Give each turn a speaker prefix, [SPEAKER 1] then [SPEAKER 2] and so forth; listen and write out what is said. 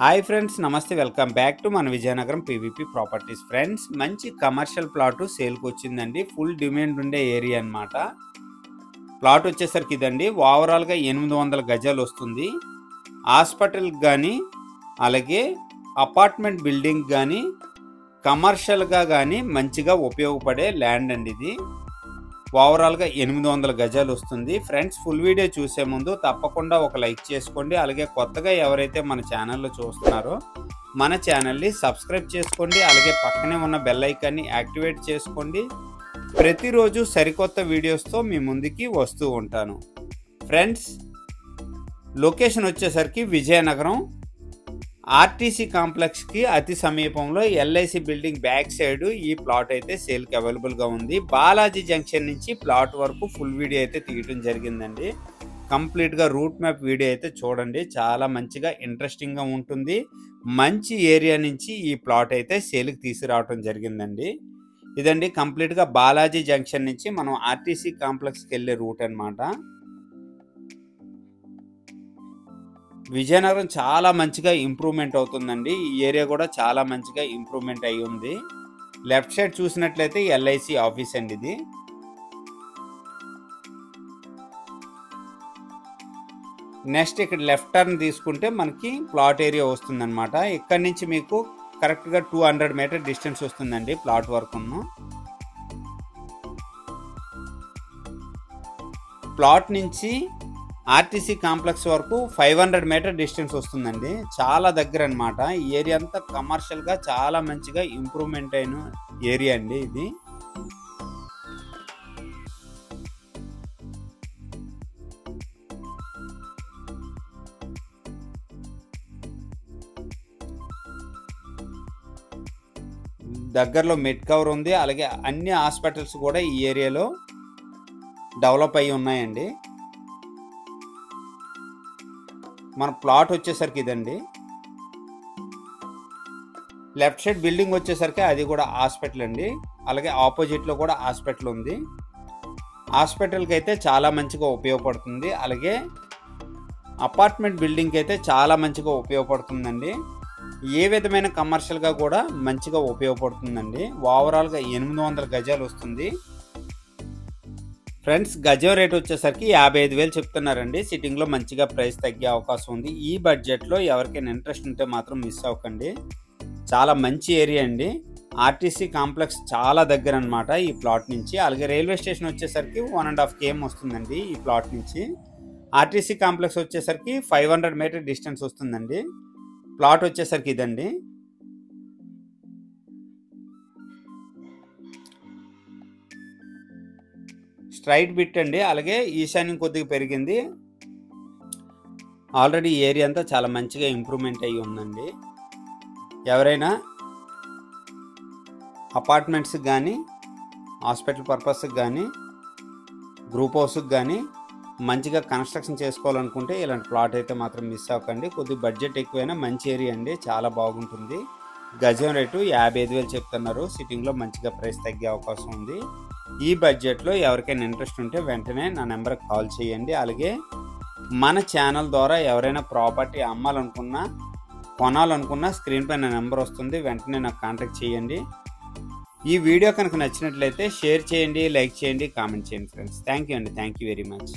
[SPEAKER 1] Hi friends, నమస్తే. Welcome back to మన Vizianagaram PVP properties. Friends, మంచి కమర్షియల్ ప్లాట్ సేల్కి వచ్చిందండి. ఫుల్ డిమాండ్ ఉండే ఏరియా అన్నమాట. ప్లాట్ వచ్చేసరికి ఇదండి. ఓవరాల్గా 800 గజాలు వస్తుంది. హాస్పిటల్కి కానీ, అలాగే అపార్ట్మెంట్ బిల్డింగ్ కానీ, కమర్షియల్గా కానీ మంచిగా ఉపయోగపడే ల్యాండ్ అండి ఇది. ఓవరాల్గా 800 గజాలు వస్తుంది. ఫ్రెండ్స్, ఫుల్ వీడియో చూసే ముందు తప్పకుండా ఒక లైక్ చేసుకోండి. అలాగే కొత్తగా ఎవరైతే మన ఛానల్లో చూస్తున్నారో మన ఛానల్ని సబ్స్క్రైబ్ చేసుకోండి. అలాగే పక్కనే ఉన్న బెల్ ఐకాన్ని యాక్టివేట్ చేసుకోండి. ప్రతిరోజు సరికొత్త వీడియోస్తో మీ ముందుకి వస్తూ ఉంటాను. ఫ్రెండ్స్, లొకేషన్ వచ్చేసరికి విజయనగరం ఆర్టీసీ కాంప్లెక్స్కి అతి సమీపంలో ఎల్ఐసి బిల్డింగ్ బ్యాక్ సైడ్ ఈ ప్లాట్ అయితే సేల్కి అవైలబుల్గా ఉంది. బాలాజీ జంక్షన్ నుంచి ప్లాట్ వరకు ఫుల్ వీడియో అయితే తీయడం జరిగిందండి. కంప్లీట్గా రూట్ మ్యాప్ వీడియో అయితే చూడండి. చాలా మంచిగా ఇంట్రెస్టింగ్గా ఉంటుంది. మంచి ఏరియా నుంచి ఈ ప్లాట్ అయితే సేల్కి తీసుకురావడం జరిగిందండి. ఇదండి కంప్లీట్గా బాలాజీ జంక్షన్ నుంచి మనం ఆర్టీసీ కాంప్లెక్స్కి వెళ్ళే రూట్ అన్నమాట. విజయనగరం చాలా మంచిగా ఇంప్రూవ్మెంట్ అవుతుందండి. ఈ ఏరియా కూడా చాలా మంచిగా ఇంప్రూవ్మెంట్ అయి ఉంది. లెఫ్ట్ సైడ్ చూసినట్లయితే ఎల్ఐసి ఆఫీస్ అండి ఇది. నెక్స్ట్ ఇక్కడ లెఫ్ట్ టర్న్ తీసుకుంటే మనకి ప్లాట్ ఏరియా వస్తుందన్నమాట. ఇక్కడ నుంచి మీకు కరెక్ట్గా 200 మీటర్ డిస్టెన్స్ వస్తుందండి ప్లాట్ వరకును. ప్లాట్ నుంచి ఆర్టీసీ కాంప్లెక్స్ వరకు 500 మీటర్ డిస్టెన్స్ వస్తుందండి. చాలా దగ్గర అన్నమాట. ఈ ఏరియా అంతా కమర్షియల్గా చాలా మంచిగా ఇంప్రూవ్మెంట్ అయిన ఏరియా అండి ఇది. దగ్గరలో మెడ్ కవర్ ఉంది. అలాగే అన్ని హాస్పిటల్స్ కూడా ఈ ఏరియాలో డెవలప్ అయ్యి ఉన్నాయండి. మన ప్లాట్ వచ్చేసరికి ఇదండి. లెఫ్ట్ సైడ్ బిల్డింగ్ వచ్చేసరికి అది కూడా హాస్పిటల్ అండి. అలాగే ఆపోజిట్లో కూడా హాస్పిటల్ ఉంది. హాస్పిటల్కి అయితే చాలా మంచిగా ఉపయోగపడుతుంది. అలాగే అపార్ట్మెంట్ బిల్డింగ్కి అయితే చాలా మంచిగా ఉపయోగపడుతుందండి. ఏ విధమైన కమర్షియల్గా కూడా మంచిగా ఉపయోగపడుతుందండి. ఓవరాల్గా 800 గజాలు వస్తుంది. ఫ్రెండ్స్, గజం రేట్ వచ్చేసరికి 55,000 చెప్తున్నారండి. సిట్టింగ్లో మంచిగా ప్రైస్ తగ్గే అవకాశం ఉంది. ఈ బడ్జెట్లో ఎవరికైనా ఇంట్రెస్ట్ ఉంటే మాత్రం మిస్ అవ్వకండి. చాలా మంచి ఏరియా అండి. ఆర్టీసీ కాంప్లెక్స్ చాలా దగ్గర అనమాట ఈ ప్లాట్ నుంచి. అలాగే రైల్వే స్టేషన్ వచ్చేసరికి 1.5 km వస్తుందండి ఈ ప్లాట్ నుంచి. ఆర్టీసీ కాంప్లెక్స్ వచ్చేసరికి 500 మీటర్ డిస్టెన్స్ వస్తుందండి. ప్లాట్ వచ్చేసరికి ఇదండి. స్ట్రైట్ బిట్ అండి. అలాగే ఈశాన్యం కొద్దిగా పెరిగింది. ఆల్రెడీ ఏరియా అంతా చాలా మంచిగా ఇంప్రూవ్మెంట్ అయ్యి ఉందండి. ఎవరైనా అపార్ట్మెంట్స్కి కానీ, హాస్పిటల్ పర్పస్కి కానీ, గ్రూప్ హౌస్కి కానీ మంచిగా కన్స్ట్రక్షన్ చేసుకోవాలనుకుంటే ఇలాంటి ప్లాట్ అయితే మాత్రం మిస్ అవ్వకండి. కొద్దిగా బడ్జెట్ ఎక్కువైనా మంచి ఏరియా అండి. చాలా బాగుంటుంది. గజం రేటు 55,000 చెప్తున్నారు. సిట్టింగ్లో మంచిగా ప్రైస్ తగ్గే అవకాశం ఉంది. ఈ బడ్జెట్లో ఎవరికైనా ఇంట్రెస్ట్ ఉంటే వెంటనే నా నెంబర్కి కాల్ చేయండి. అలాగే మన ఛానల్ ద్వారా ఎవరైనా ప్రాపర్టీ అమ్మాలనుకున్నా, కొనాలనుకున్నా స్క్రీన్ పైన నెంబర్ వస్తుంది. వెంటనే నాకు కాంటాక్ట్ చేయండి. ఈ వీడియో కనుక నచ్చినట్లయితే షేర్ చేయండి, లైక్ చేయండి, కామెంట్ చేయండి ఫ్రెండ్స్. థ్యాంక్ యూ అండి. Thank you very much.